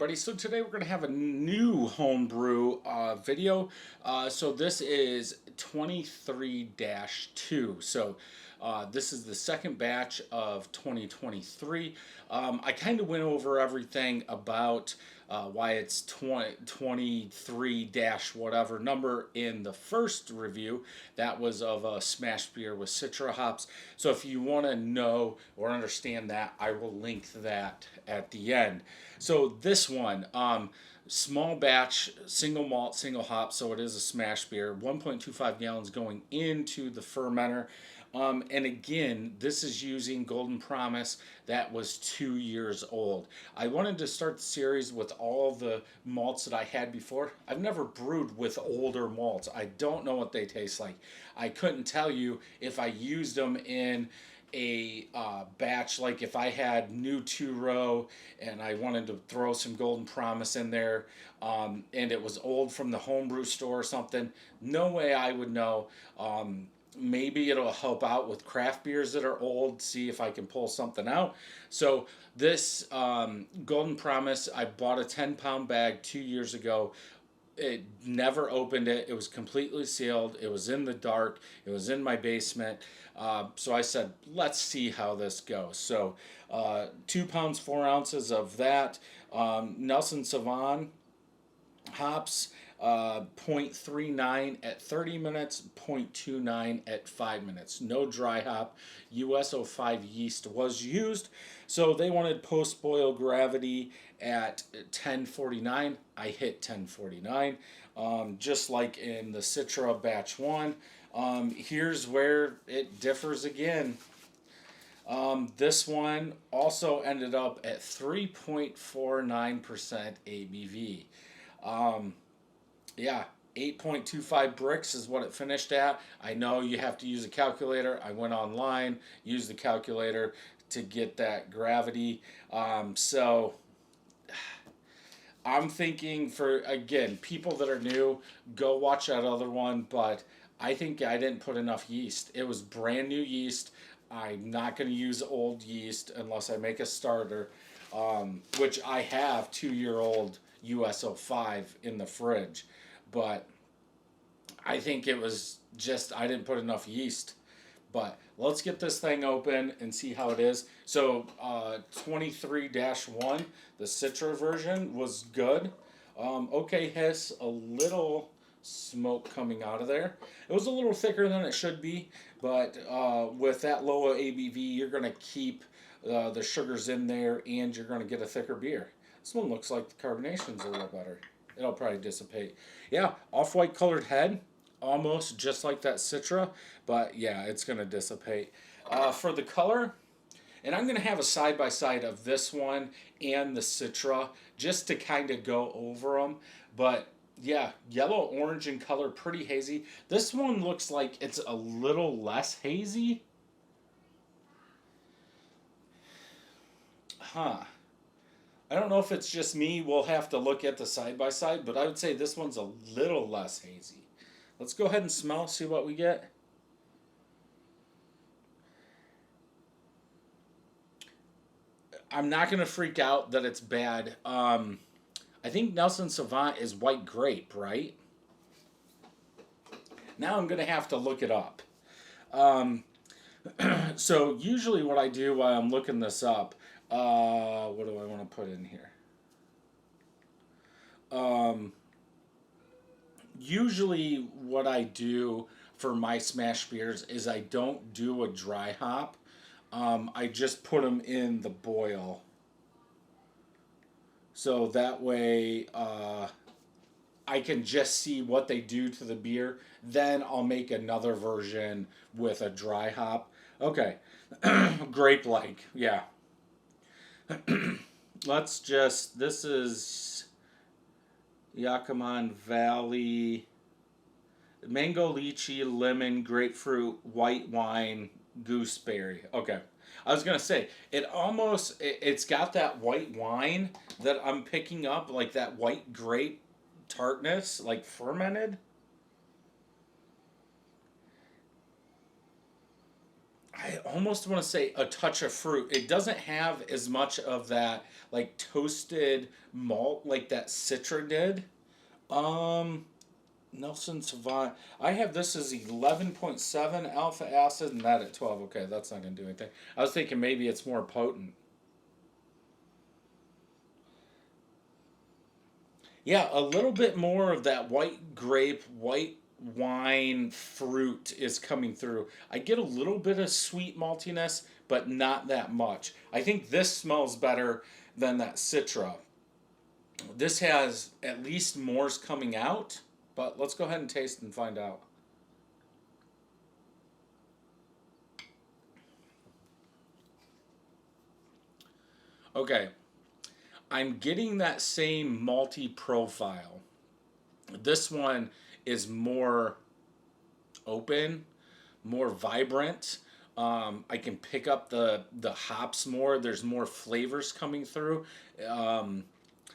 everybody. So today we're going to have a new homebrew video. So this is 23-2. So this is the second batch of 2023. I kind of went over everything about why it's 23 dash whatever number in the first review. That was of a smash beer with Citra hops. So if you want to know or understand that, I will link that at the end. So this one, small batch, single malt, single hop, so it is a smash beer, 1.25 gallons going into the fermenter. And again, this is using Golden Promise that was 2 years old. I wanted to start the series with all the malts that I had before. I've never brewed with older malts. I don't know what they taste like. I couldn't tell you if I used them in a batch, like if I had new 2-row and I wanted to throw some Golden Promise in there, and it was old from the homebrew store or something. No way I would know. Maybe it'll help out with craft beers that are old, see if I can pull something out. So this Golden Promise, I bought a 10-pound bag 2 years ago. It never opened it. It was completely sealed. It was in the dark. It was in my basement. So I said, let's see how this goes. So 2 pounds, 4 ounces of that. Nelson Sauvin hops, 0.39 at 30 minutes, 0.29 at 5 minutes. No dry hop. US 05 yeast was used. So they wanted post-boil gravity at 1049. I hit 1049. Just like in the Citra batch 1. Here's where it differs again. This one also ended up at 3.49% ABV. Yeah, 8.25 bricks is what it finished at. I know you have to use a calculator. I went online, used the calculator to get that gravity. So I'm thinking for, again, people that are new, go watch that other one, but I think I didn't put enough yeast. It was brand new yeast. I'm not going to use old yeast unless I make a starter, which I have 2-year-old US 05 in the fridge. But I think it was just I didn't put enough yeast. But let's get this thing open and see how it is. So 23-1, the Citra version was good. Okay, hiss, a little smoke coming out of there. It was a little thicker than it should be, but with that low ABV, you're going to keep the sugars in there and you're going to get a thicker beer. This one looks like the carbonation's a little better. It'll probably dissipate. Yeah, off-white colored head, almost just like that Citra, but yeah, it's going to dissipate. For the color, and I'm going to have a side-by-side of this one and the Citra just to kind of go over them, but yeah, yellow, orange in color, pretty hazy. This one looks like it's a little less hazy. Huh. I don't know if it's just me. We'll have to look at the side-by-side, but I would say this one's a little less hazy. Let's go ahead and smell, see what we get. I'm not going to freak out that it's bad. I think Nelson Sauvin is white grape, right? Now I'm going to have to look it up. So usually what I do while I'm looking this up, what do I want to put in here? Usually what I do for my smash beers is I don't do a dry hop. I just put them in the boil. So that way I can just see what they do to the beer. Then I'll make another version with a dry hop. Okay. Grape-like, yeah. Let's just, this is Yakima Valley, mango, lychee, lemon, grapefruit, white wine, gooseberry. Okay. I was going to say, it's got that white wine that I'm picking up, like that white grape tartness, like fermented. I almost want to say a touch of fruit. It doesn't have as much of that like toasted malt like that Citra did. Um, Nelson Sauvin. I have this as 11.7 alpha acid and that at 12. Okay, that's not going to do anything. I was thinking maybe it's more potent. Yeah, a little bit more of that white grape, white wine fruit is coming through. I get a little bit of sweet maltiness, but not that much. I think this smells better than that Citra. This has at least more's coming out, but let's go ahead and taste and find out. Okay, I'm getting that same malty profile. This one is more open, more vibrant. I can pick up the hops more. There's more flavors coming through. Um,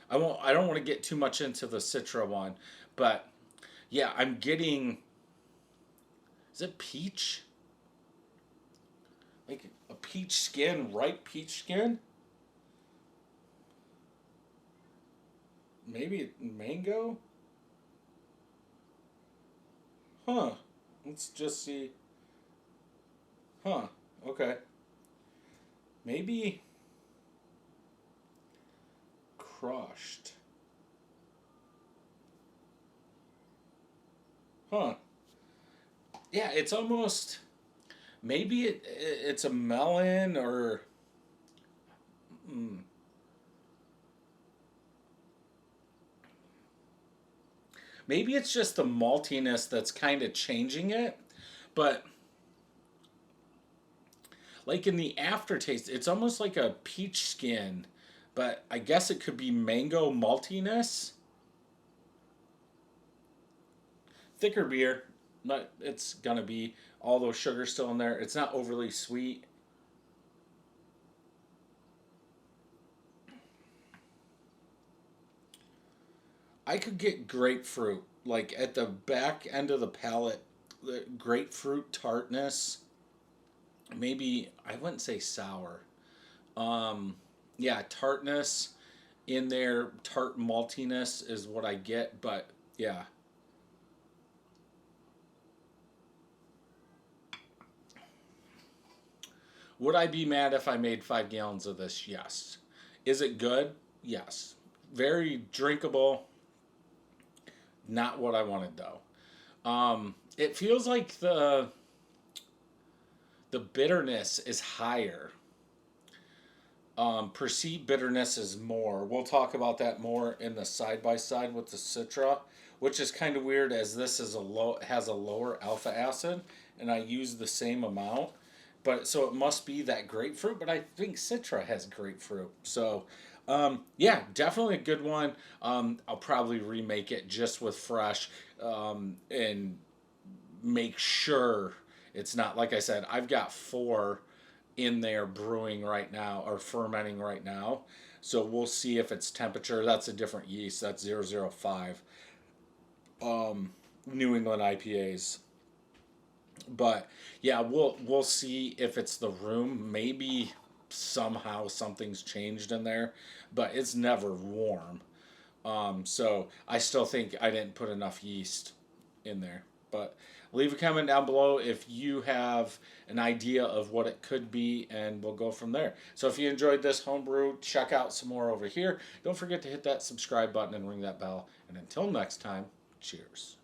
I won't. I don't want to get too much into the Citra one, but yeah, I'm getting. Is it peach? Like a peach skin, ripe peach skin? Maybe mango? Huh. Let's just see. Huh. Okay. Maybe crushed. Huh. Yeah, it's almost maybe it's a melon or mm, maybe it's just the maltiness that's kind of changing it. But like in the aftertaste, it's almost like a peach skin. But I guess it could be mango maltiness. Thicker beer, but it's gonna be all those sugars still in there. It's not overly sweet. I could get grapefruit, like at the back end of the palate, the grapefruit tartness. Maybe I wouldn't say sour. Um, yeah, tartness in there, tart maltiness is what I get. But yeah, would I be mad if I made 5 gallons of this? Yes. Is it good? Yes. Very drinkable. Not what I wanted though. It feels like the bitterness is higher. Perceived bitterness is more. We'll talk about that more in the side by side with the Citra, which is kind of weird as this is a low has a lower alpha acid, and I use the same amount. But so it must be that grapefruit. But I think Citra has grapefruit. So yeah, definitely a good one. I'll probably remake it just with fresh and make sure it's not like I said. I've got four in there brewing right now or fermenting right now. So we'll see if it's temperature. That's a different yeast. That's 005. New England IPAs. But yeah, we'll see if it's the room. Maybe somehow something's changed in there, but it's never warm. So I still think I didn't put enough yeast in there. But leave a comment down below if you have an idea of what it could be, and we'll go from there. So if you enjoyed this homebrew, check out some more over here. Don't forget to hit that subscribe button and ring that bell. And until next time, cheers.